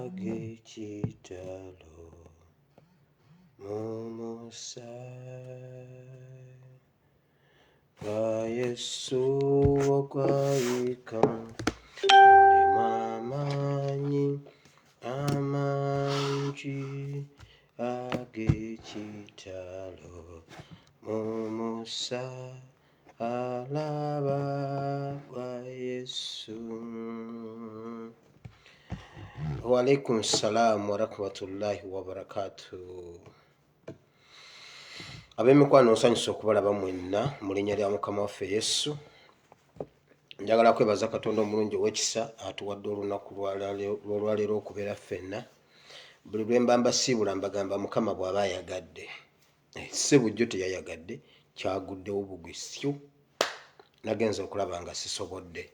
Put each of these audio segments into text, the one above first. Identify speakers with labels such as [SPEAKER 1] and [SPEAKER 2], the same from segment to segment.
[SPEAKER 1] ag'ekitalo mumusaayi gwa Yesu ogwayikamu mulimu amaanyi amangi ag'ekitalo mumusaalaba gwa Yesu. Wa alaikum salam wa rahmatullahi wa barakatuh. Ab'emikwano nsanyusa okubalaba mwenna mu linnya lya Mukama waffe Yesu. Njagala kwebaza Katonda omulungi ow'ekisa atuwadde olunaku lw'olwaleero okubeera ffenna. Buli lwe mba mbasiibula mbagamba Mukama bw'aba ayagadde. Si bujjo teyayagadde, kyaguddewo bugwisyu. Nagenza okulaba nga sisobodde.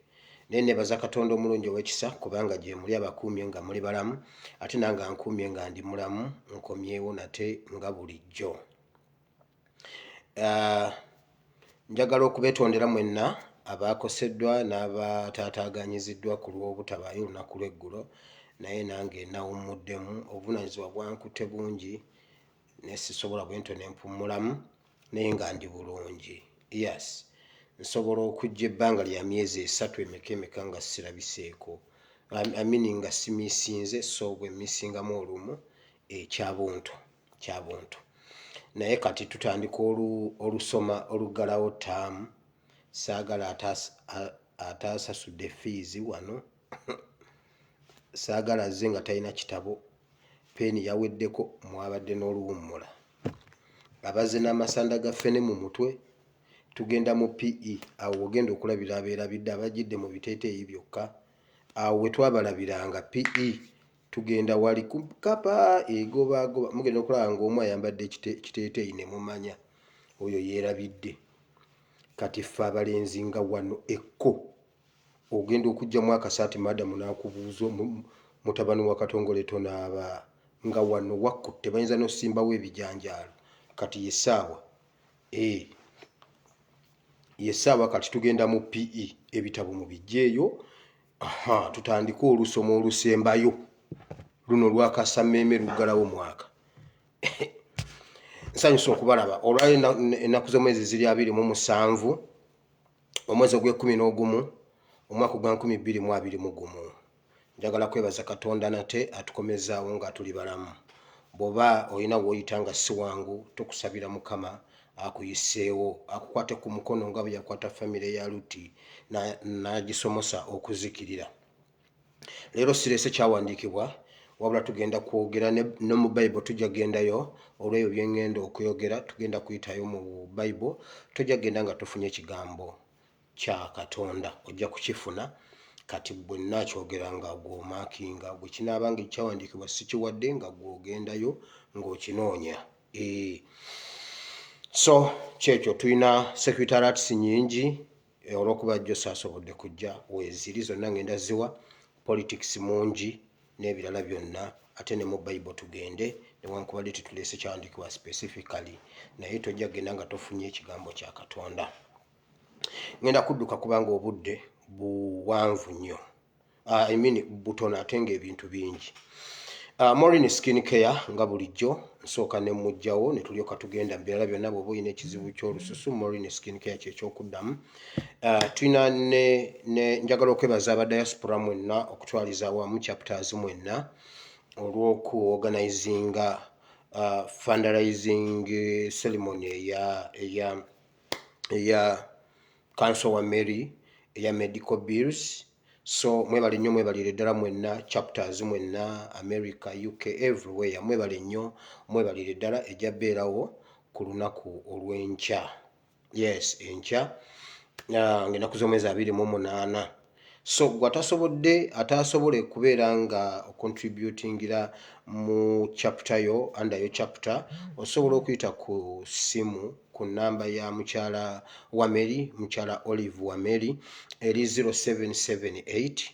[SPEAKER 1] Naye neebaza Katonda omulungi ow'ekisa kubanga gye muli abakuumye nga muli balamu, ate nange ankuumye nga ndi mulamu, nkomyewo nate nga bulijjo. Njagala okubeetondera mwenna abaakoseddwa n'abataataaganyiziddwa ku lw'obutabaayo olunaku lw'eggulo, naye nange nawummuddemu. Obuvunaanyizibwa bwankutte bungi naye sisobola bwento ne mpummulamu naye nga ndi bulungi. Yes, nsobola okujja ebbanga lya myezi 3 emeka nga sirabiseeko. Amini nga simiisinze, so bwe miisingamu olumu kyabuntu. Naye kati tutandika olusoma oluggalawo ttaamu. Saagala ataasasudde fees wano saagala azze nga talina kitabo, peeni yaweddeko, mwabadde n'oluwummula. Abazze n'amasanda ga ffene mu mutwe, tugenda mu PE. Awo ogenda okulabira abeerabidde abajjidde mu biteeteeyi byokka. Awo we twabalabiranga PE tugenda wali kapa egobaagoba, mugenda okulaba ng'omu ayambadde ekiteeteeyi ne mumanya oyo yeerabidde. Kati ffe abalenzi nga wano ekko ogenda okugyamu akasaati madamu n'akubuuza mutabani wa Katongole tonaaba nga wano wakutte, bayinza n'osimbawo ebijanjaalo. Kati yessaawa kati tugenda mu PE, ebitabo mu bijjeeyo. Tutandike olusoma olusembayo luno lwakasammeeme luggalawo mwaka. Nsanyusa okubalaba. Olwaleero ennaku z'omwezi ziri 27 omwezi ogw'E11 omwaka gwa 2021. Njagala kwebaza Katonda nate atukomezaawo nga tuli balamu. Bw'oba olina w'oyita nga si wangu, tukusabira Mukama akuyiseewo, akukwate ku mukono nga bwe yakwata famire ya Lutti n'agisomosa okuzikirira. Leero sireese kyawandiikibwa, wabula tugenda kwogera ne mu Bible. Tujja gendayo olw'ebyo bye ngenda okwogera, tugenda kuyitayo mu Bible. Tojja genda nga tofunye ekigambo kya Katonda, ojja kukifuna. Kati bwe nnakyogera nga gw'omaakinga, bwe kinaaba nga ekyawandiikibwa si kiwadde nga gw'ogendayo ng'okinoonya. So kyekyo tulina secretariats nnyingi olw'okuba jjo saasobodde kujja, weeziri zonna ngenda ziwa, politics mungi n'ebirala byonna. Ate ne mu Bible tugende, newankubadde tetuleese kyawandiikibwa specifically, naye tojja genda nga tofunye ekigambo kya Katonda. Ngenda kudduka kubanga obudde buwanvu nnyo, butono ate ng'ebintu bingi. Maureen Skin Care nga bulijjo nsooka ne mujjawo ne tulyoka tugenda mu birala byonna. Bw'oba olina ekizibu ky'olususu, Maureen Skin Care ky'ekyokuddamu. Tulina njagala okwebaza abadiaspora mwenna okutwaliza awamu chapters mwenna olw'okuorganizinga fundraising ceremony eya Council wa Mary eya medical bills. So mwebale nnyo, mwebalire ddala mwenna, chapters mwenna, America, UK, everywhere. Mwebale nnyo, mwebalire ddala. Ejja beerawo ku lunaku olw'enkya. Yes, enkya ng'ennaku z'omwezi 28. So gwe ataasobole kubeera nga ocontributingira mu chapter yo, under yo chapter, osobola okuyita ku simu ku nnamba ya mukyala wa Mary, mukyala Olive wa Mary, eri 0778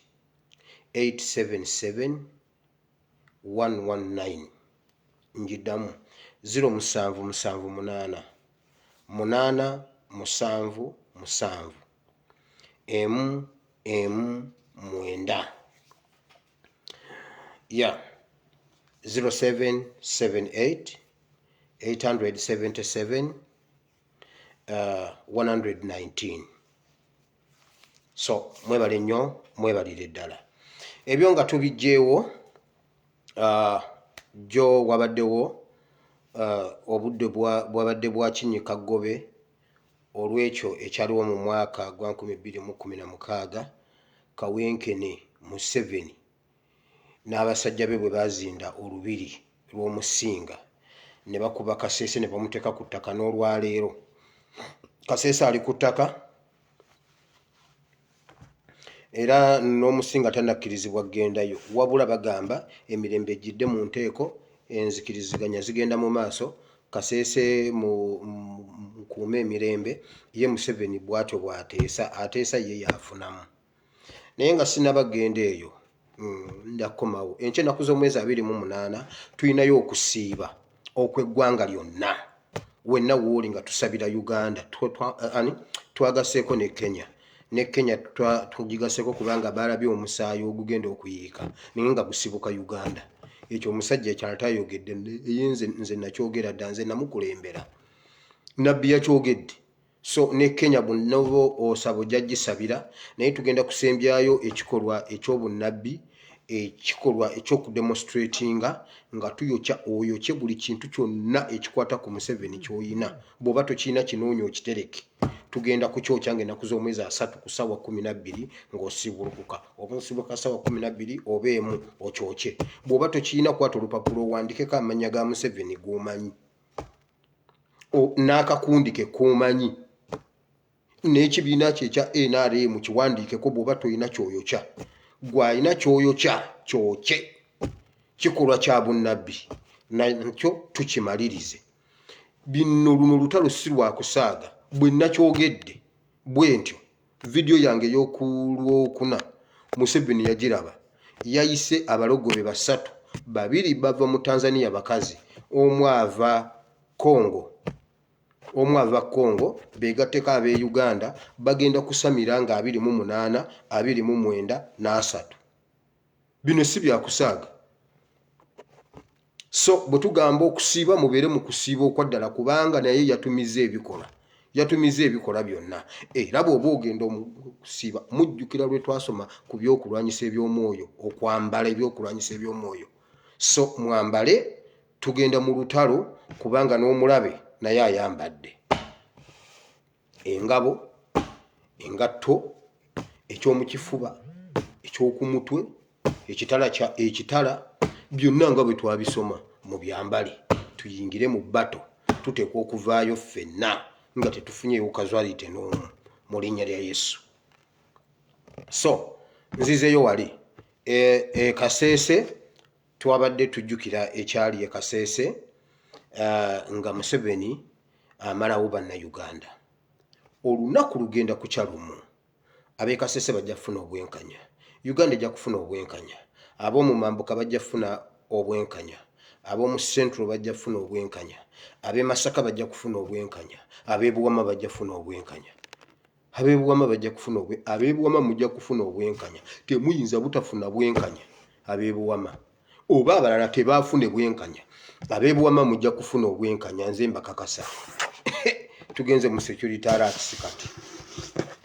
[SPEAKER 1] 877 119. Njiddamu 0778 877 9. Yeah. 0778 877 119. So mwebale nnyo, mwebalire ddala. Ebyo nga tubijjeewo, jo wabaddewo obudde bwabadde bwa kinnyika Ggobe olw'ekyo ekyaliwo mu mwaka gwa 2016 Kawenkene Museveni n'abasajja be bwe bazinda olubiri lw'omusinga ne bakuba Kasese ne bamuteeka ku ttaka. N'olwaleero Kasese ali ku ttaka era n'omusinga tannakkirizibwa kugendayo, wabula bagamba emirembe ejjidde mu nteeko, enzikiriziganya zigenda mu maaso, Kasese mukuume emirembe, ye Museveni bw'atyo bw'ateesa ye yaafunamu. Naye nga sinnabagenda eyo, ndakomawo. Enkya ennaku z'omwezi 28 tulinayo okusiiba okw'eggwanga lyonna, wenna wooli nga tusabira Uganda. Twagaseeko ne Kenya. Ne Kenya tugigaseeko kubanga balabye omusaayi ogugenda okuyiika naye nga gusibuka Uganda. Ekyo omusajja ekyala tayogedde, nze nakyogera dda, nze namukulembera. Nabbi yakyogedde. So ne Kenya bunnobo osabo jaggisabira, naye tugenda kusembyayo ekikolwa eky'obunnabbi, ekikolwa ekyokudemonstratinga nga tuyokya oyokye buli kintu kyonna ekikwata ku Museveni ky'oyina. Bw'oba tokirina kinoonya okitereke. Tugenda kukyokya ng'ennaku z'omwezi 3 ku ssaawa 12 ng'osibulukuka. Oba osibuka ssaawa 12 oba emu okyokye. Bw'oba tokirina kwata olupapula owandikeko amannya ga Museveni g'omanyi, n'akakundi ke k'omanyi, n'ekibiina kye ekya NRM kiwandiikeko bw'oba toyina ky'oyokya. Gw'alina ky'oyokya kyokye. Kikolwa kya bunnabbi nakyo tukimalirize. Bino luno lutalo si lwa kusaaga. Bwe nakyogedde bwe ntyo, vidiyo yange y'okulwokuna Museveni yagiraba. Yayise abalogobe 3, 2 bava mu Tanzania bakazi, omu ava Congo, beegatteko ab'e Uganda, bagenda kusamira nga 28, 29 n'3. Bino si bya kusaaga. So bwe tugamba okusiiba mubeere mu kusiiba okwaddala kubanga naye yatumiza ebikola byonna. Era bw'oba ogenda okusiiba mujjukira lwe twasoma ku byokulwanyisa eby'omwoyo, okwambala ebyokulwanyisa eby'omwoyo. So mwambale, tugenda mu lutalo kubanga n'omulabe naye ayambadde engabo, engatto, ekyomukifuba, eky'okumutwe, ekitala, byonna nga bwe twabisoma mu byambale. Tuyingire mu bbato, tuteekwa okuvaayo ffenna nga tetufunyeewo casualty n'omu mu linnya lya Yesu. So nzizeyo wali Kasese, twabadde tujjukira ekyali e Kasese nga Museveni amalawo bannayuganda. Olunaku lugenda kukya lumu, ab'e Kasese bajja kufuna obwenkanya, Uganda ejja kufuna obwenkanya, ab'omu Mambuka bajja kufuna obwenkanya, ab'omu Central bajja kufuna obwenkanya, ab'e Masaka bajja kufuna obwenkanya, ab'e Buwama bajja kufuna obwenkanya. Ab'e Buwama mujja kufuna obwenkanya. Temuyinza butafuna bwenkanya ab'e Buwama. Oba abalala tebaafune bwenkanya, ab'e Buwama mujja kufuna obwenkanya, nze mbakakasa. Tugenze mu security alerts kati.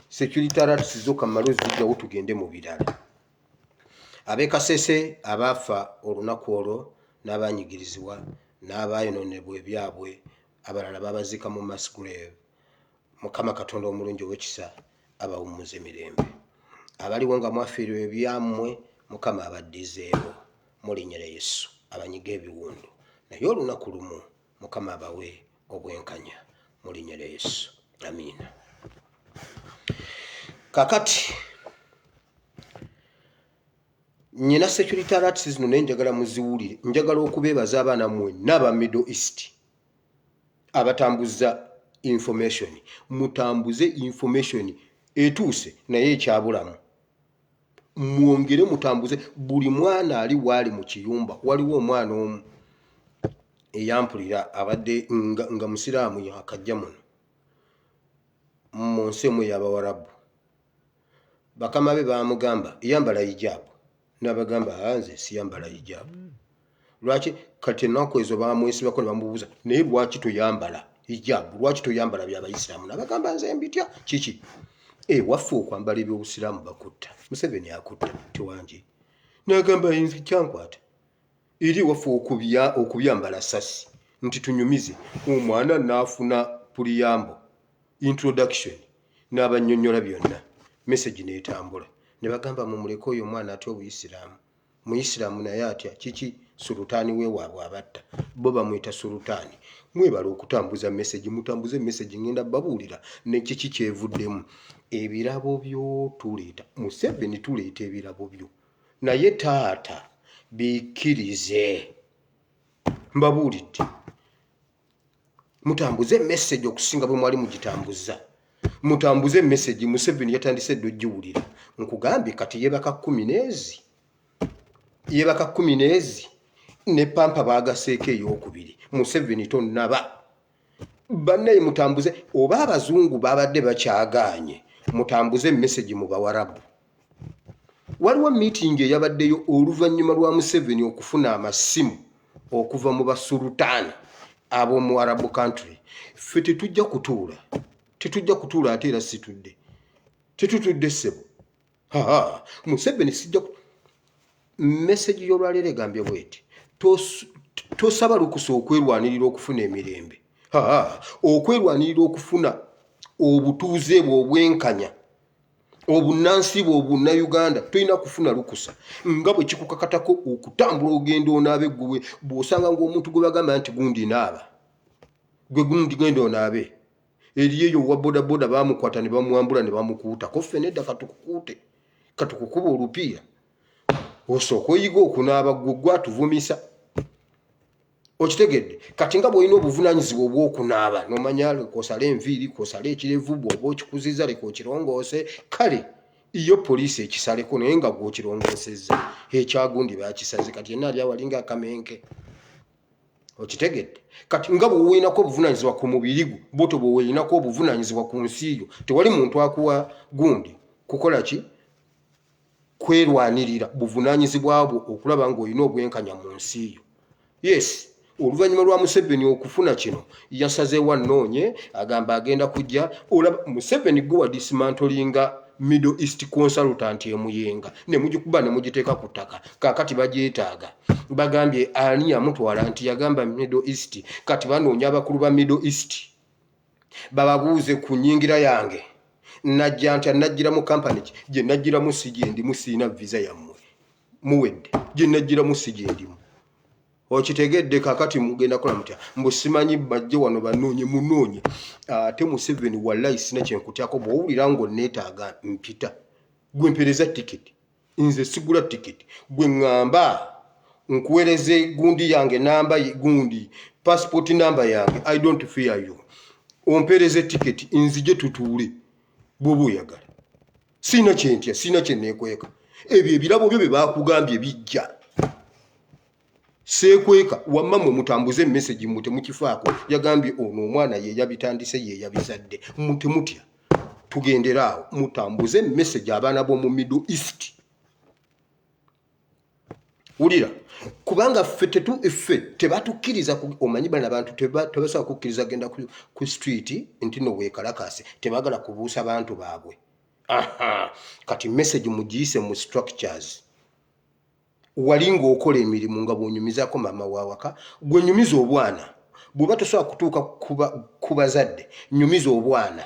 [SPEAKER 1] Security alerts zo kamalo zijjawo, tugende mu birala. Ab'e Kasese abaafa olunaku olwo n'abanyigirizibwa n'abaayonoonebwa ebyabwe, abalala babaziika mu mass grave. Mukama Katonda omulungi ow'ekisa abawummuza emirembe. Abaliwo nga mwafiirwa ebyammwe, Mukama abaddizeewo mu linnya lya Yesu. Abanyiga ebiwundu naye olunaku lumu Mukama abawe obwenkanya mu linnya lya Yesu. Amiina. Kakati nyina security alerts zino naye njagala muziwulire. Njagala okubeebaza abaana mwenna aba Middle East abatambuza information. Mutambuze information etuuse naye ekyabulamu. Mwongere mutambuze. Buli mwana ali waali mu kiyumba. Waliwo omwana omu eyampulira abadde nga musiraamu yakajja muno mu nsi emu y'Abawarabu. Bakama be baamugamba yambala hijaabu, n'abagamba nze siyambala hijaabu. lwaki kati ennaku ezo bamwesibako ne bamubuuza naye lwaki toyambala hijabu lwaki toyambala by'abayisiraamu n'abagamba nze mbitya kiki waffe okwambala ebyobusiraamu bakutta Museveni akutta Tiwanje n'agamba nze kyankwata eri waffe okubyambala sasi nti tunyumize omwana n'afuna puliyambo introduction n'abannyonnyola byonna message n'etambula ne bagamba mumuleke oyo omwana atya obuyisiraamu muyisiraamu naye atya kiki sulutaani we waabwe abatta bo bamwita sulutaani mwebala okutambuza message mutambuze message ngenda babuulira ne kiki kyevuddemu ebirabo byo tuleeta Museveni tuleeta ebirabo byo naye taata bikkirize mbabuulidde mutambuze message okusinga bwe mwali mugitambuza mutambuze message Museveni yatandise ddo giwulira nkugambye kati yebaka 10 n'ezi ne pampa baagaseeko ey'okubiri Museveni tonnaba bannaye mutambuze oba abazungu babadde bakyagaanye mutambuze message mu Bawarabu waliwo meeting eyabaddeyo oluvannyuma lwa Museveni okufuna amasimu okuva mu basulutaani ab'omu Arabu country ffe tetujja kutuula ate era situdde tetutudde ssebo Museveni sijja message y'olwaleero egambye bweti tosaba lukusa okwerwanirira okufuna emirembe okwerwanirira okufuna obutuuze bwe obwenkanya obunnansi bwe obunnayuganda tolina kufuna lukusa nga bwe kikukakatako okutambula ogenda onaabe gwe bw'osanga ng'omuntu gwe bagamba nti gundi naaba gwe gundi genda onaabe eri eyo wa bodaboda bamukwata ne bamwambula ne bamukuutako ffe nedda katukukuute katukukuba olupiira osooka oyiga okunaaba gwe gwatuvumisa okitegedde kati nga bw'olina obuvunaanyizibwa obw'okunaaba n'omanya kosala enviiri kosala ekirevu bw'oba okikuziza leka okirongoose kale iyo poliisi ekisaleko naye nga gw'okirongoosezza ekyagundi bakisaze kati yenna ali awalinga akamenke okitegedde kati nga bw'oweerinako obuvunaanyizibwa ku mubiri gwo bw'otyo bw'oweerinako obuvunaanyizibwa ku nsi yo tewali muntu akuwa gundi kukola ki kwerwanirira buvunaanyizibwa bwo okulaba ng'olina obwenkanya mu nsi yo yes oluvannyuma lwa Museveni okufuna kino yasazeewo anoonye agamba agenda kujja olaba Museveni gwe wa dismantlinga Middle East Consultant emuyenga ne mugikuba ne mugiteeka ku ttaka kaakati bagyetaaga bagambye ani yamutwala nti yagamba Middle East kati banoonya abakulu ba Middle East bababuuze ku nnyingira yange najja nti anajjiramu kampani gye najjiramu si gye ndimu siina visa yammwe muwedde gye najjiramu si gye ndimu okitegedde kakati mugenda kola mutya mbusimanyi bajje wano banoonye munoonye ate Museveni wallahi sina kyenkutyako bw'owulira ng'onneetaaga mpita gwe mpereza tiketi nze sigula tiketi gwe ŋŋamba nkuweereze gundi yange namba gundi passport namba yange I don't fear you ompereze tiketi nzije tutuule bw'oba oyagala sina kyentya sina kyenneekweka ebyo ebirabo byo bye baakugambye bijja seekweka wamma mwe mutambuze message mute mukifaako yagambye ono omwana ye yabitandise ye yabizadde mute mutya tugenderaawo mutambuze message abaana b'omu Middle East wulira kubanga ffe tebatukkiriza omanyi bana bantu tebasobola kukkiriza genda ku street nti no weekalakase tebagala kubuusa bantu baabwe kati message mugiyise mu structures wali ng'okola emirimu nga bw'onyumizaako maama waawaka gwe nyumiza obwana bw'oba tosobola kutuuka ku bazadde nyumiza obwana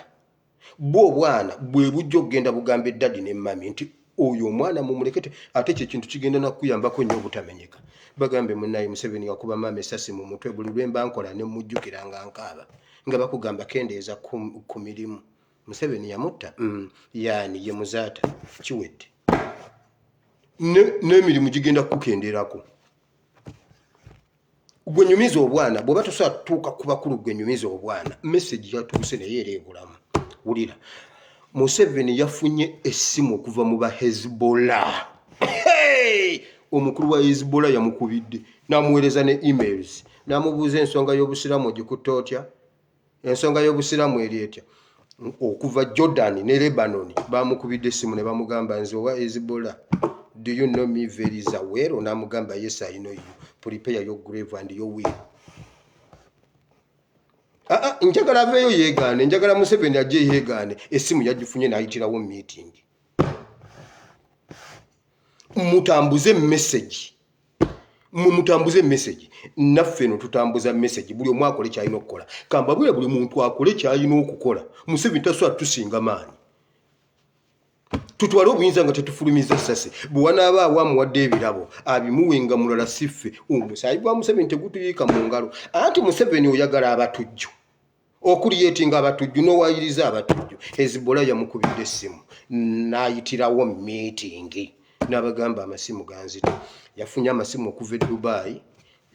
[SPEAKER 1] obwana bwe bujja okugenda bugamba eddadi n'emmami nti oyo omwana mumulekete ate kye kintu kigenda nakuyambako nnyo obutamenyeka bagambe munnaye Museveni yakuba maama essasi mu mutwe buli lwe mba nkola ne mujjukira nga nkaaba nga bakugamba kendeeza ku mirimu Museveni yamutta yaani ye muzaata kiwedde n'emirimu gigenda kukenderako gwe nyumiza obwana bw'oba tosobola tuuka ku bakulu gwe nyumiza obwana message yatuuse naye era ebulamu wulira Museveni yafunye essimu okuva mu ba Hezbollah omukulu wa Hezbollah yamukubidde n'amuweereza ne emails n'amubuuza ensonga y'obusiraamu ogikutte otya ensonga y'obusiraamu eri etya okuva Jordan ne Lebanon bamukubidde essimu ne bamugamba nze owa Hezbollah do you know me very well n'amugamba yes I know you prepare your grave and your will. Njagala aveyo yeegaane, njagala Museveni ajje yeegaane, essimu yagifunye n'ayitirawo meeting. Mutambuze message. Naffe no tutambuza message. Buli omu akole ky'alina okukola. Kambabule buli muntu akole ky'alina okukola. Museveni tasobola tusinga maanyi. Tutwale obuyinza nga tetufulumiza ssase. Bwe wanaaba awamuwadde ebirabo abimuwenga mulala siffe. Omusaayi gwa Museveni tegutuyiika mu ngalo. Anti Museveni oyagala abatujju. Okuliyetinga abatujju n'owayiriza abatujju. Hezbollah yamukubidde essimu n'ayitirawo meeting. N'abagamba amasimu ganzito. Yafunye amasimu okuva e Dubai,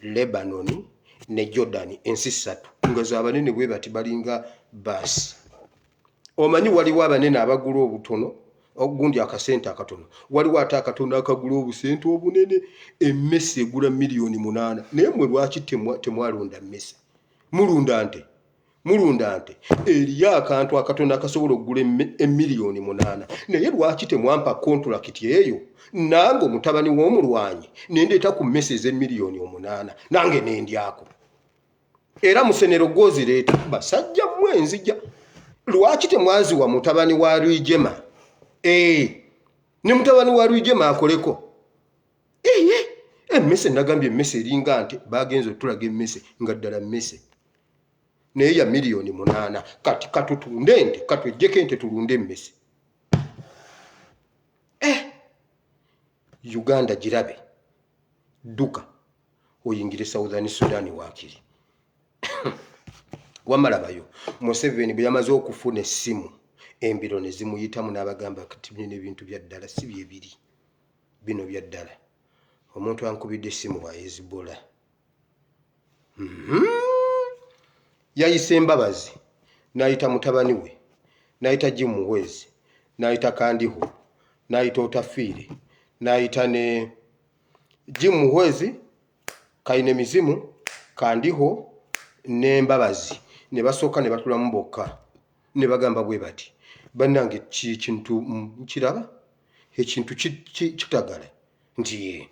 [SPEAKER 1] Lebanon ne Jordan, ensi ssatu. Nga z'abanene bwe bati balinga basi. Omanyi waliwo abanene abagula obutono, ogundi akasente akatono. Waliwo ate akatono akagula obusente obunene. Emmese egula $8,000,000. Naye mwe lwaki temwalonda mmese? Mulunda nte. Eriyo akantu akatono akasobola okugula $8,000,000. Naye lwaki temwampa contract eyo? Nange mutabani w'omulwanyi nendeeta ku mmese $8,000,000 nange nendyako. Era musenero gozireeta basajja mmwe nzija. Lwaki temwaziwa mutabani wa Rwigema? Ne mutabani wa Rwigema akoleko. Emmese nagambye emmese eringa nti bagenze otulaga emmese nga ddala mmese. Naye ya $8,000,000. Kati katutunde ente, katwejjeko ente tulunde emmese. Uganda girabe. Duka. Oyingire Southern Sudan wakiri. Wamalabayo. Museveni bwe yamaze okufuna essimu. Embiro ne zimuyitamu n'abagamba kati bino ebintu bya ddala si bye biri. Bino bya ddala. Omuntu ankubidde essimu wa Hezbollah. Yayise Mbabazi. N'ayita mutabani we. N'ayita Jim Muhwezi. N'ayita Kandiho. N'ayita Otafiire. N'ayita ne Jim Muhwezi, Kayine Mizimu, Kandiho ne Mbabazi. Ne basooka ne batulamu bokka. Ne bagamba bwe bati. Bannange kintu nkiraba? Ekintu kitagala. Nti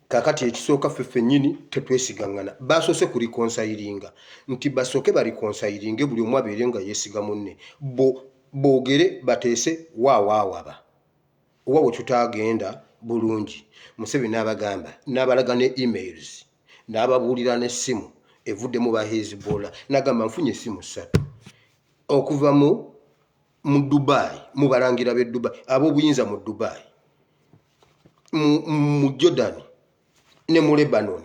[SPEAKER 1] kakati ekisooka ffe nnyini tetwesigangana. Basoose ku reconcilinga. Nti basooke bali reconcilinge buli omu abeere nga yeesiga munne. Boogere bateese waawaawaba. Wawe tutagenda bulungi. Museveni n'abagamba n'abalaga ne emails n'ababuulira n'essimu evudde mu ba Hezbollah. N'agamba nfunye essimu 3 okuva mu Dubai, mu balangira b'e Dubai, ab'obuyinza mu Dubai, mu Jordan ne mu Lebanon,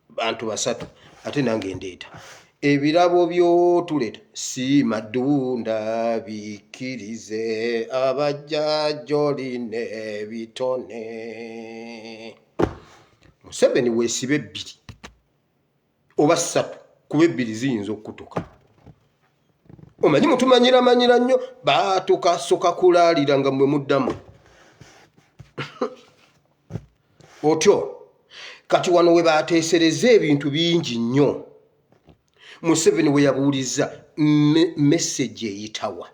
[SPEAKER 1] bantu 3. Ate nange ndeeta ebirabo by'otuleeta si madunda bikirize abajjajjoli ne bitone. Museveni weesibe 2 oba 3 kuba 2 ziyinza okutuka. Omanyi mutumanyira nnyo baatukasoka kulaalira nga mwe muddamu. Otyo kati wano we baateesereza ebintu bingi nnyo. Museveni we yabuuliza message eyitawa.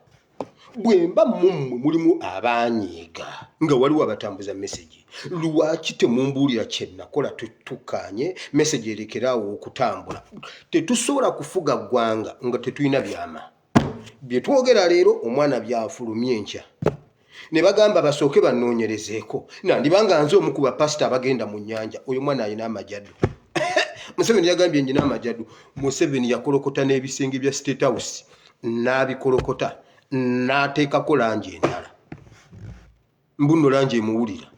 [SPEAKER 1] Bwemba mummwe mulimu abanyiiga nga waliwo abatambuza message. Lwaki temumbuulira kye nakola tutukanye message erekeraawo okutambula? Tetusobola kufuga ggwanga nga tetulina byama. Bye twogera leero omwana byafulumye enkya. Ne bagamba basooke bannoonyerezeeko. Nandibanga nze omu ku bapasita abagenda mu nnyanja. Oyo mwana alina amajjaddu. Museveni yagambye njina amajjaddu. Museveni yakolokota n'ebisenge bya State House n'abikolokota n'ateekako langi endala. Mbuno langi emuwulira.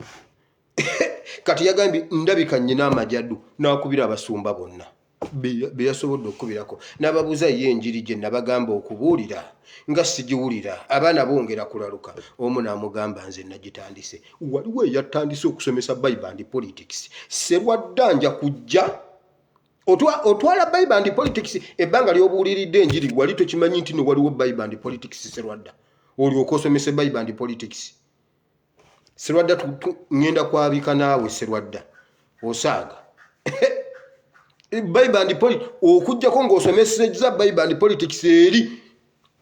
[SPEAKER 1] Kati yagambye ndabika nnyina amajjaddu n'akubira abasumba bonna. Be yasobodde okubirako. N'ababuuza ye enjiri gye nabagamba okubuulira nga sigiwulira. Abaana bongera kulaluka. Omu n'amugamba nze nagitandise. Waliwo eyatandise okusomesa Bible and politics. Serwadda nja kujja. Otwala Bible and politics ebbanga ly'obuuliridde enjiri wali tokimanyi nti no waliwo Bible and politics Serwadda. Olyoka osomese Bible and politics. Serwadda ngenda kwabika naawe Serwadda. Osaaga. Bible and politics okujjako ng'osomesezza Bible and politics eri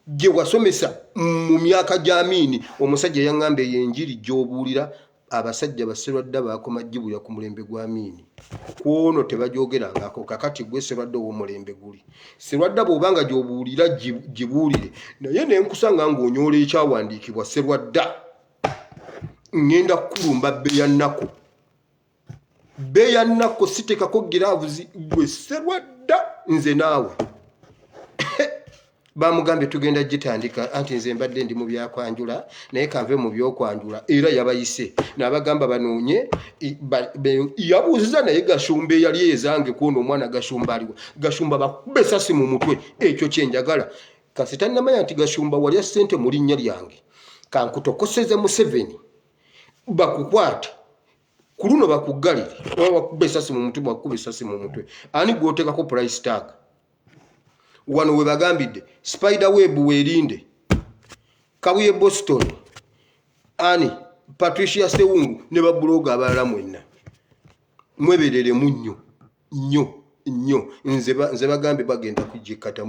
[SPEAKER 1] gye wasomesa mu myaka gy'Amini. Omusajja yaŋŋamba enjiri gy'obuulira abasajja baserwadda bakoma jibulya ku mulembe gwa Amini kwono tebajogerangako kakati gwe serwadda ow'omulembe guli serwadda bw'obanga gy'obuulira gibuulire naye nenkusanga ng'onyoola ekyawandiikibwa serwadda ngenda kukulumba bbeeya nnako sitekako giraavuzi gwe serwadda nze naawe bamugambye tugenda gitandika anti nze mbadde ndi mu byakwanjula naye kanve mu byokwanjula era yabayise n'abagamba banoonye yabuuziza naye Gashumba eyali ezange kuno omwana Gashumba aliwo Gashumba bakube esasi mu mutwe ekyo kyenjagala kasi tannamanya nti Gashumba walya ssente mu linnya lyange kankutokoseze Museveni bakukwate ku luno bakuggalire bakube esasi mu mutwe bakube esasi mu mutwe ani gwoteekako price tag wano we bagambidde Spider Web weerinde Kabuye Boston ani Patricia Sewungu ne babloga abalala mwenna mweberere munnyo nnyo nze bagambe bagenda kujikata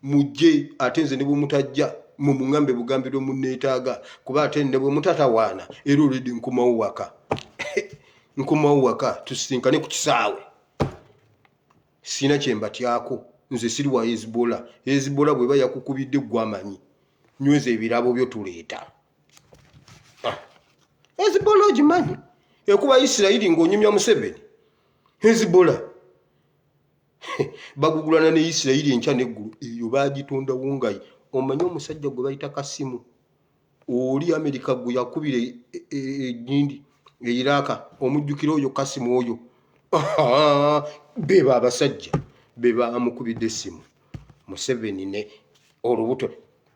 [SPEAKER 1] mujje ate nze ne bwe mutajja mu mungambe bugambiro munneetaaga kuba ate ne bwe mutatawaana era olidi nkumawo waka tusisinkane ku kisaawe sina kyembatyako nze siri wa Hezbollah bweba yakukubidde gwamanyi nyweza ebirabo byo tuleeta Hezbollah ogimanyi ekuba Isirairi ng'onyumya Museveni Hezbollah bagugulana ne Isirairi enkya n'eggulu eyo bagitondawo ngayi omanyi omusajja gwe bayita Kasimu oli Amerika gwe yakubira ejjindi Iraka omujjukira oyo Kasimu oyo beba abasajja beba amukubidde essimu Museveni ne olubuto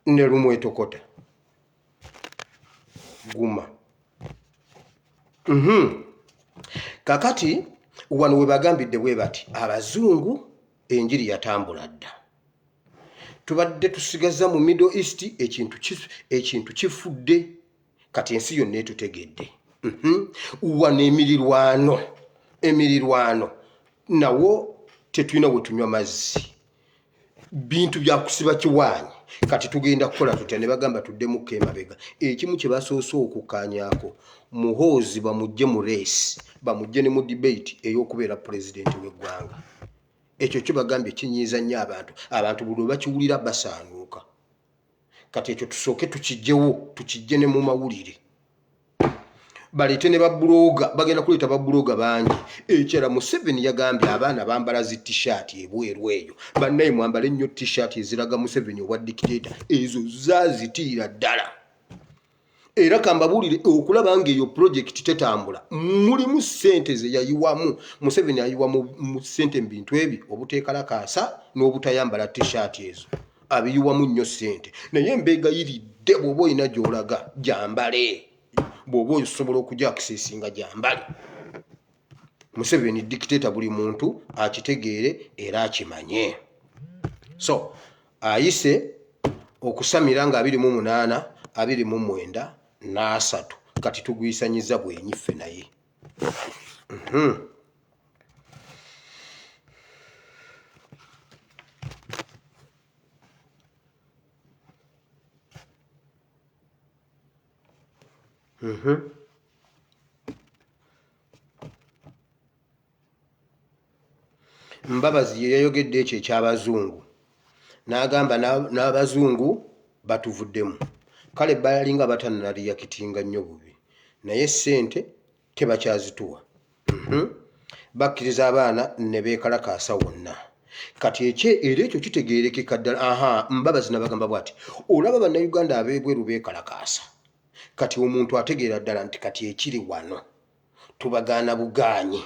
[SPEAKER 1] ne lumwetokota guma kakati wano we bagambidde bwe bati abazungu enjiri yatambula dda tubadde tusigaza mu Middle East ekintu kifudde kati ensi yonna etutegedde wano emirirwano nawo tetulina bwe tunywa mazzi bintu bya kusiba kiwaanyi kati tugenda kukola tutya ne bagamba tuddemu emabega ekimu kye basoose okukaanyaako Muhoozi bamugye mu race bamugye ne mu debate ey'okubeera pulezidenti w'eggwanga ekyo kyo bagambye kinyiiza nnyo abantu buli bakiwulira basaanuuka kati ekyo tusooke tukijje ne mu mawulire balete ne babuloga bagenda kuleeta babuloga bangi ekyera Museveni yagambye abaana bambala zi t-shirt ebweru eyo bannaye mwambale nnyo t-shirt eziraga Museveni owa dictator ezo zazitiira ddala era kambabuulire okulaba ng'eyo project tetambula mulimu ssente ze yayiwamu Museveni yayiwamu mu ssente mu bintu ebyo obuteekalakaasa n'obutayambala t-shirt ezo abiyiwamu nnyo ssente naye embeega yiridde bw'oba olina gy'olaga gyambale bw'oba osobola okujja akiseesinga gyambale Museveni dictator buli muntu akitegeere era akimanye so ayise okusamira nga 28 29 n'asatu kati tugwisanyiza bwenyife naye Mbabazi ye yayogedde ekyo eky'abazungu n'agamba n'abazungu batuvuddemu kale balinga batannaliyakitinga nnyo bubi naye ssente tebakyazituwa bakkiriza abaana ne beekalakaasa wonna kati era ekyo kitegeerekeka ddala Mbabazi n'abagamba bw'ati olaba bannayuganda ab'ebweru beekalakaasa kati omuntu ategeera ddala nti kati ekiri wano tubagaana bugaanyi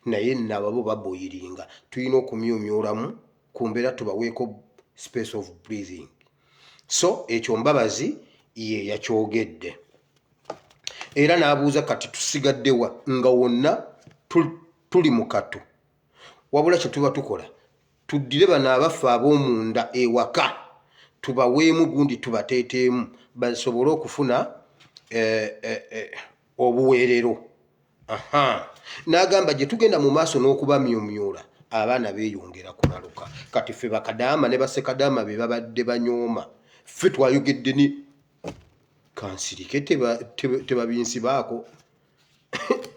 [SPEAKER 1] naye nababo baboyiringa tulina okumyumyulamu kumbeera tubaweeko space of breathing so ekyo Mbabazi ye yakyogedde era n'abuuza kati tusigaddewa nga wonna tuli mu katu wabula kye tuba tukola tuddire bano abaffe ab'omunda ewaka tubaweemu gundi tubateeteemu basobole okufuna obuweerero n'agamba gye tugenda mu maaso n'okubamyumyula abaana beeyongera kulaluka kati ffe bakadaama ne basekadaama be babadde banyooma ffe twayogedde kansirike tebabinsibaako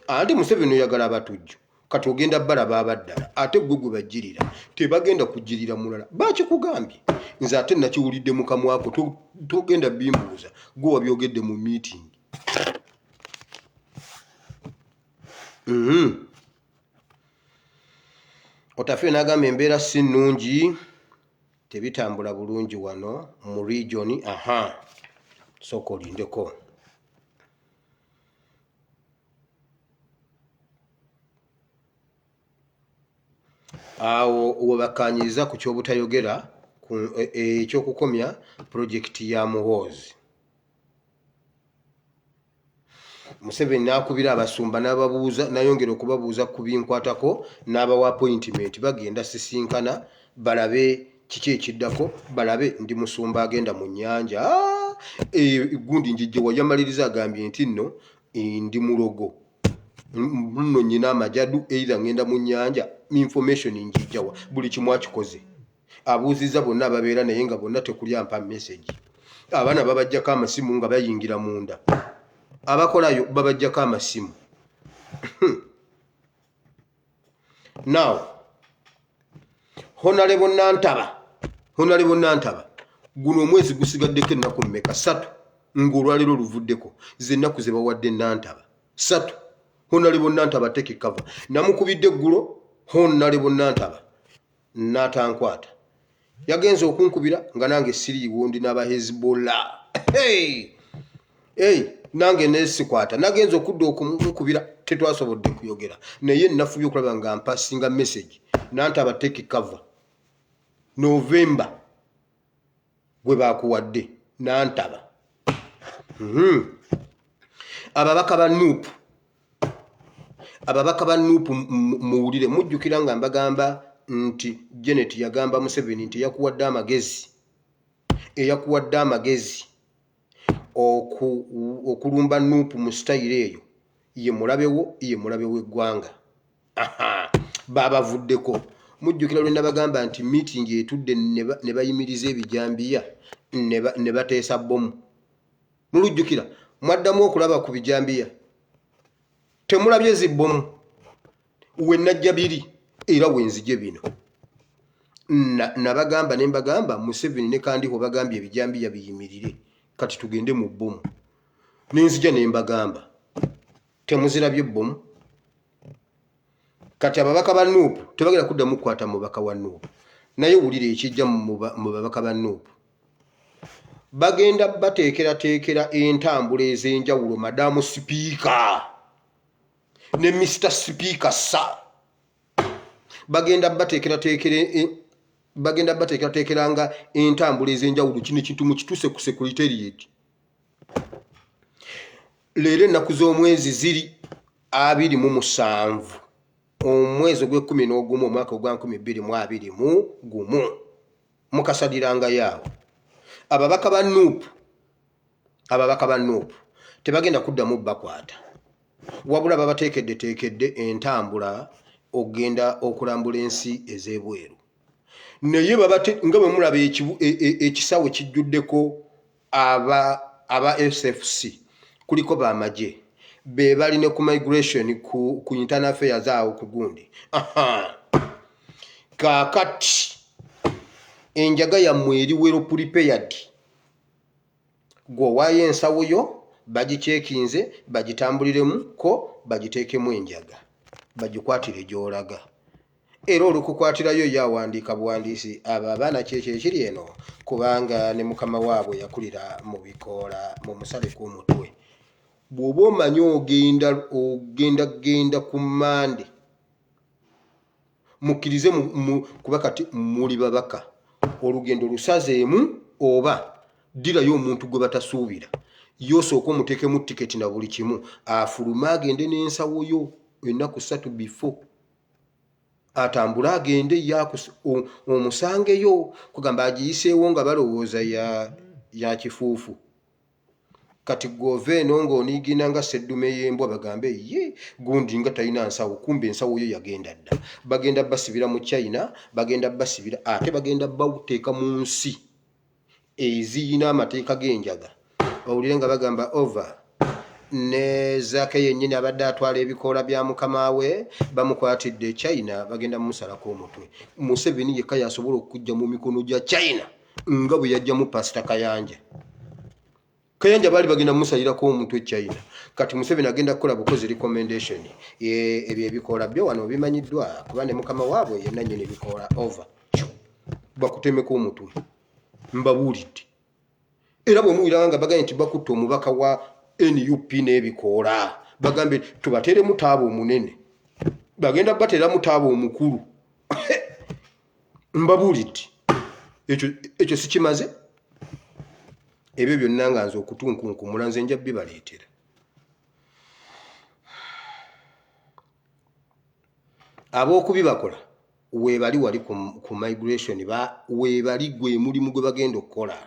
[SPEAKER 1] ate Museveni oyagala abatujju kati ogenda balaba abaddala ate gwe bajjirira tebagenda kujjirira mulala bakikugambye nze ate nakiwulidde mu kamwako togenda bimbuuza gwe wabyogedde mu meeting. Otafe n'agamba embeera si nnungi tebitambula bulungi wano mu region. Sooka olindeko. Awo webakanyiza ku kyobutayogera ekyokukomya projekiti ya Muhoozi. Museveni n'akubira abasumba n'ababuuza nayongera okubabuuza ku binkwatako n'abawa appointment bagenda sisinkana balabe kiki ekiddako balabe ndi musumba agenda mu nnyanja. Gundi njijje wayamaliriza agambye nti nno ndi mulogo nno nyina amajadu either ngenda mu nnyanja information njijjawa buli kimu akikoze. Abuuziza bonna ababeera naye nga bonna tekulyampa message. Abaana babajjako amasimu nga bayingira munda. Abakolayo babajjako amasimu. Now Honorable Nantaba guno omwezi gusigaddeko ennaku mmeka 3 ng'olwaliro luvuddeko ze ennaku ze bawadde Nantaba 3. Honorable Nantaba take cover namukubidde eggulo. Honorable Nantaba n'atankwata yagenze okunkubira nga nange siriiwo ndi n'aba Hezbollah. Nange nesikwata nagenze okudda okumukubira tetwasobodde kuyogera naye nafubye okulaba nga mpasinga message Nantaba take cover November gwe bakuwadde Nantaba. Ababaka ba Nuupu muwulire mujjukira nga mbagamba nti Janet yagamba Museveni nti yakuwadde amagezi okulumba Nuupu mu style eyo ye mulabe w'eggwanga. Babavuddeko mujjukira lwe nabagamba nti meeting etudde ne bayimiriza ebijambiya ne bateesa bomu. Mulujjukira mwaddamu okulaba ku bijambiya temulabye zibbomu we najja biri era wenzije bino nabagamba ne mbagamba Museveni ne Kandiho bagambye ebijambiya biyimirire kati tugende mu bomu nenzija ne mbagamba temuzirabye bomu kati ababaka ba Nuupu tebagenda kuddamu kukwata mubaka wa Nuupu naye wulire ekijja mu babaka ba Nuupu bagenda bateekera entambula ez'enjawulo Madamu Sipiika ne Mr. Speaker bagenda bateekera nga entambula ez'enjawulo kino kintu mu kituse ku secretariat. Leero ennaku z'omwezi ziri 27 omwezi ogw'Ekumi n'ogumu omwaka ogwa 2021 mukasaliranga yaawo. Ababaka ba Nuupu tebagenda kuddamu bakwata wabula babateekedde entambula ogenda okulambula ensi ez'ebweru. Naye nga bwe mulaba ekisawo kijjuddeko aba SFC kuliko bamagye be bali ne ku migration ku internal affairs awo ku gundi. Kaakati enjaga yammwe eri wero prepared gw'owaayo ensawo yo bagikyekinze bagitambuliremu ko bagiteekemu enjaga bagikwatire gy'olaga. Era olukukwatirayo yawandiika buwandiisi abo abaana kyekyo ekiri eno kubanga ne mukama waabwe yakulira mu bikoola mu musale gw'omutwe. Bw'oba omanyi ogenda ku Mande mukkirize kuba kati muli babaka olugendo lusazeemu oba ddirayo omuntu gwe batasuubira yosooka omuteekemu tiketi na buli kimu afuluma agende n'ensawo yo ennaku 3 before atambula agende omusangeyo kugamba agiyiseewo nga balowooza ya kifuufu. Kati gove eno ng'oniigina nga seddume y'embwa bagambe ye gundi nga talina nsawo kumbe ensawo yo yagenda dda. Bagenda basibira mu China bagenda basibira ate bagenda bawuteeka mu nsi eziyina amateeka g'enjaga owulire nga bagamba over ne Zaake yennyini abadde atwala ebikoola bya mukama we bamukwatidde China bagenda musalako omutwe. Museveni yekka yasobola okujja mu mikono gya China nga bwe yajja mu Pastor Kayanja. Kayanja bali bagenda musalirako omutwe China. Kati Museveni agenda kukola bukozi recommendation. Ebyo ebikoola byo wano bimanyiddwa kuba ne mukama waabwe yenna nnyini ebikoola over. Bakutemeko omutwe. Mbabuulidde. Era bwe muwulira nga bagambye nti bakutte omubaka wa NUP n'ebikoola bagambe tubatere mutaabo omunene bagenda batera mutaabo omukulu. Mbabuulidde ekyo sikimaze ebyo byonna nga nze okutunkunkumula nze nja bibaleetera. Ab'okubi bakola weebali wali ku migration weebali gwe mulimu gwe bagenda okukola.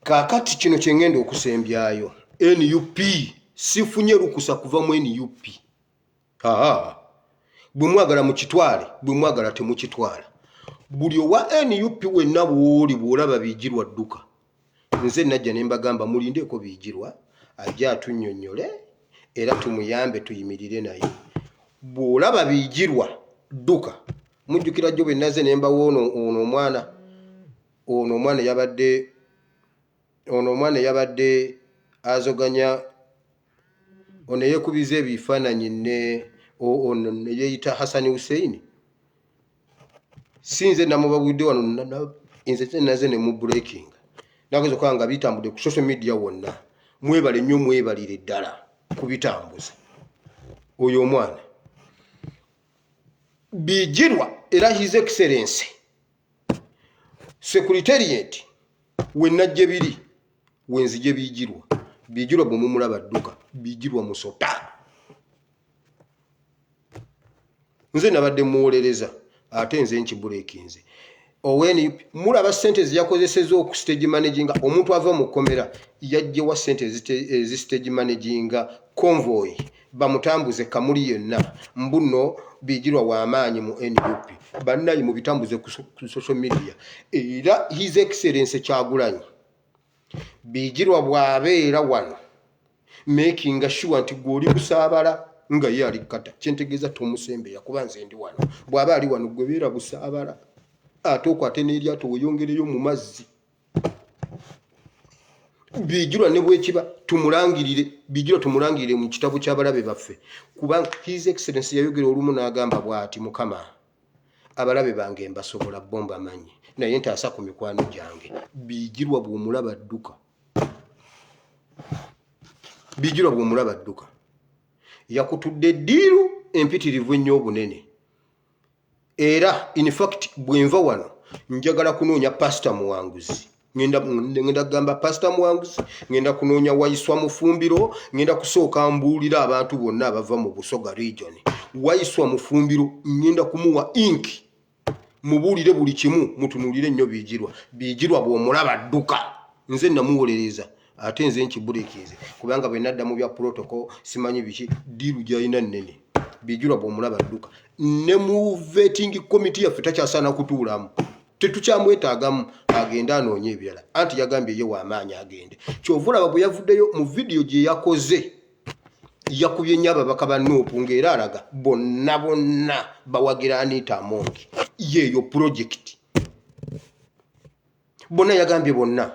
[SPEAKER 1] Kaakati kino kye ngenda okusembyayo NUP sifunye lukusa kuva mu NUP. Bwe mwagala mukitwale bwe mwagala temukitwala. Buli owa NUP wenna bw'oli bw'olaba Biigirwa dduka. Nze najja ne mbagamba mulindeeko Biigirwa ajja atunnyonnyole era tumuyambe tuyimirire naye. Bw'olaba Biigirwa dduka mujjukira jjo bwe naze ne mbawo ono omwana yabadde azoganya ono yeekubiza ebifaananyi ne yeeyita Hassan Hussein. Sinze namubabudde wano nze naze ne mu breaking nagezo kwa nga bitambudde ku social media wonna. Mwebale nnyo mwebalire ddala kubitambuza oyo omwana Biigirwa era His Excellency Secretariat wenajje biri wenzije Biigirwa bwe mumulaba dduka Biigirwa musota. Nze nabadde muwolereza ate nze nkibuleekinze. Oweni mulaba sente ziyakozeseza oku stage managinga omuntu ava mu kkomera yajjewa sente ezi stage managinga convoy bamutambuze kamuli yenna mbuno Biigirwa w'amaanyi mu NUP bannayi mu bitambuze ku social media. Era His Excellency Kyagulanyi Biigirwa bw'abeera wano making sure nti gw'oli busaabala nga ye ali kata kyentegeeza tomusembeya kuba nze ndi wano. Bw'aba ali wano gwe beera busaabala ate okwate n'eryato weyongereyo mu mazzi. Biigirwa ne bwekiba tumulangirire Biigirwa tumulangirire mu kitabo ky'abalabe baffe kuba His Excellency yayogera olumu n'agamba bw'ati mukama abalabe bange mbasobola bomba amanyi naye ntaasa ku mikwano gyange. Biigirwa bw'omulaba dduka Biigirwa bw'omulaba dduka yakutudde ddiiru empitirivu ennyo obunene. Era in fact bwenva wano njagala kunoonya Pastor Muwanguzi. Ngenda kugamba Pastor Muwanguzi, ngenda kunoonya Waiswa Mufumbiro, ngenda kusooka mbuulira abantu bonna abava mu Busoga region. Waiswa Mufumbiro ngenda kumuwa ink mubuulire buli kimu mutunuulire nnyo Biigirwa. Biigirwa bw'omulaba dduka nze namuwolereza ate nze nkibuleekize kubanga bwe nadda mu bya protocol simanyi biki diiru gy'alina nnene. Biigirwa bw'omulaba dduka ne mu vetting committee yaffe takyasaana kutuulamu tetukyamwetaagamu agenda anoonye ebirala anti yagambye ye w'amaanyi agende. Kyova olaba bwe yavuddeyo mu vidiyo gye yakoze yakubye nnyo ababaka ba Nuupu ng'era alaga bonna bawagira Anita Amongi yeeyo project bonna yagambye bonna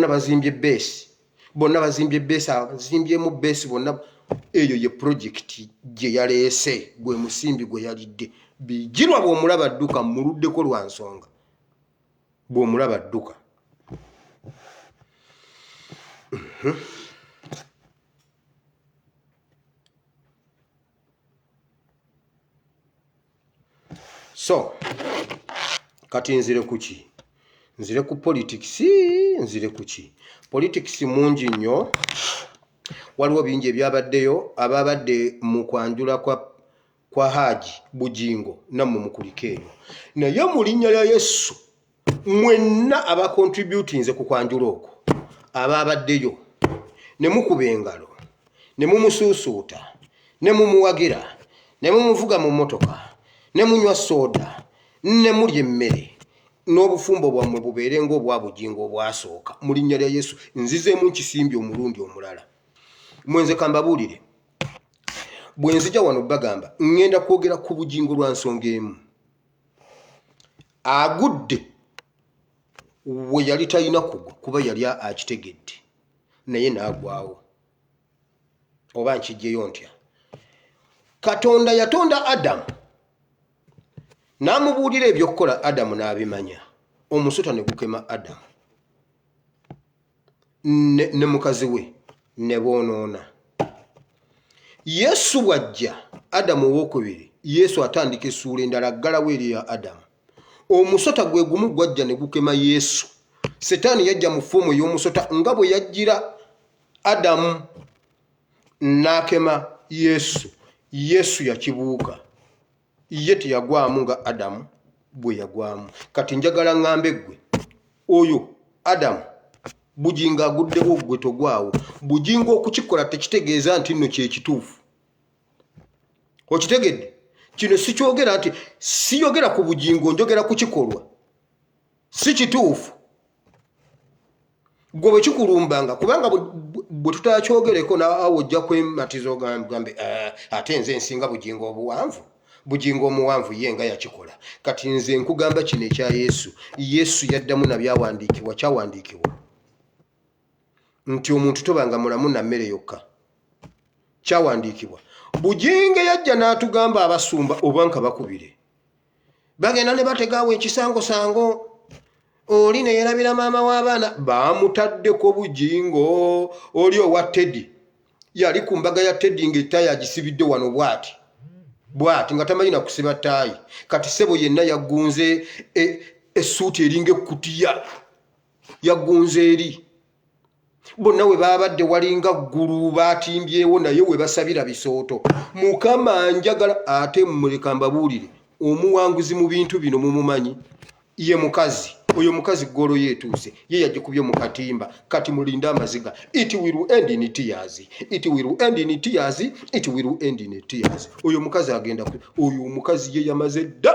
[SPEAKER 1] bazimbye base bazimbyemu base bonna. Eyo ye project gye yaleese gwe musimbi gwe yalidde. Biigirwa bw'omulaba dduka muluddeko lwa nsonga bw'omulaba dduka. So kati nzire kuki? Nzire ku politics. Nzire kuki? Politics mungi nnyo. Waliwo bingi ebyabaddeyo ababadde mu kwanjula kwa Haji Bujingo nammwe mukuliko eyo. Naye mu linnya lya Yesu mwenna abakontributinze ku kwanjula okwo ababaddeyo ne mukuba engalo ne mumusuusuuta ne mumuwagira ne mumuvuga mu mmotoka ne munywa soda ne mulya emmere n'obufumbo bwammwe bubeere ng'obwa bugingo obwasooka mu linnya lya Yesu nzizeemu nkisimbi omulundi omulala. Mwenze kambabuulire bwe nzija wano bagamba ngenda kwogera ku bugingo lwa nsonga emu. Agudde we yali talina kugwa kuba yali akitegedde naye n'agwawo. Oba nkijjeyo ntya? Katonda yatonda Adamu n'amubuulira eby'okukola, Adamu n'abimanya. Omusota ne gukema Adamu ne mukazi we ne boonoona. Yesu bw'ajja, Adamu owookubiri, Yesu atandika essuula endala aggalawo eri ya Adamu. Omusota gwe gumu gwajja ne gukema Yesu. Setaani yajja mu ffumu ey'omusota nga bwe yajjira Adamu n'akema Yesu. Yesu yakibuuka, ye teyagwamu nga Adamu bwe yagwamu. Kati njagala ngambe gwe oyo Adamu bugingo aguddewo gwe togwawo. Bugingo okukikola tekitegeeza nti nno kyekituufu. Okitegedde? Kino sikyogera nti siyogera ku bugingo, njogera ku kikolwa. Si kituufu gwe bwe kikulumbanga, kubanga bwe tutakyogereko naawe ojja kwematiza ogambe ate nze nsinga bugingo obuwanvu. Bugingo omuwanvu ye nga yakikola. Kati nze nkugamba kino ekya Yesu. Yesu yaddamu na byawandiikibwa, kyawandiikibwa nti omuntu tobanga mulamu na mmere yokka. Kyawandiikibwa. Bugingo yajja n'atugamba abasumba obanka bakubire bagenda ne bategaawo ekisangosango. Oli ne yerabira maama w'abaana baamutaddeko bugingo. Oli owa Teddy yali ku mbaga ya Teddy ng'ettaayi agisibidde wano bw'ati nga tamanyi na kusiba ttaayi. Kati ssebo yenna yaggunze essuuti eringa ekkutiya, yaggunze eri. Bonna we baabadde walinga ggulu baatimbyewo naye we basabira bisooto. Mukama njagala ate muleka mbabuulire, omuwanguzi mu bintu bino mumumanyi ye mukazi. Oyo mukazi golo yeetuuse, ye yagikubye mu katimba. Kati mulinde amaziga. It will end in tears. It will end in tears. It will end in tears. Oyo mukazi agenda oyo mukazi ye yamaze dda.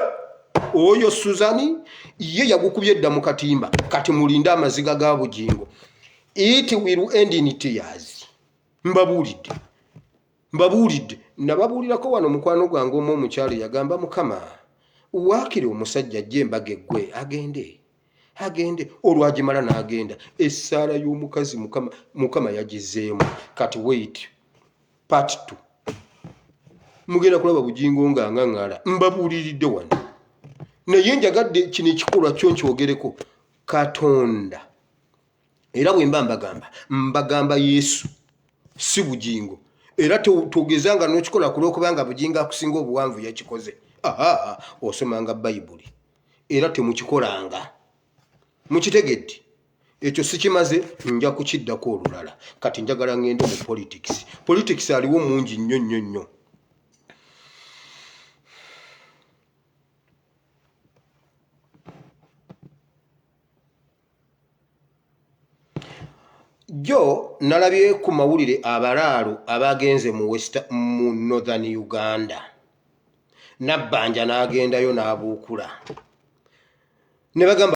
[SPEAKER 1] Oyo Suzani ye yagukubye dda mu katimba. Kati mulinde amaziga ga bugingo. It will end in tears. Mbabuulidde. Nababuulirako wano mukwano gwange omu omukyalo yagamba Mukama waakiri omusajja ajje embaga eggwe agende. Olwagimala n'agenda. Essaala y'omukazi Mukama yagizeemu. Kati wait part 2 mugenda kulaba bugingo nga ngaŋŋala. Mbabuuliridde wano naye njagadde kino ekikolwa kyo nkyogereko. Katonda era bwe mbagamba Yesu si bugingo. Era togezanga n'okikola kulwokubanga bugingo akusinga obuwanvu yakikoze. Osomanga Bayibuli era temukikolanga. Mukitegedde? Ekyo sikimaze, nja kukiddako olulala. Kati njagala ngende mu politics. Politics aliwo mungi nnyo. Jo nalabye ku mawulire abalaalo abagenze mu Northern Uganda. Nabbanja n'agendayo n'abuukula ne bagamba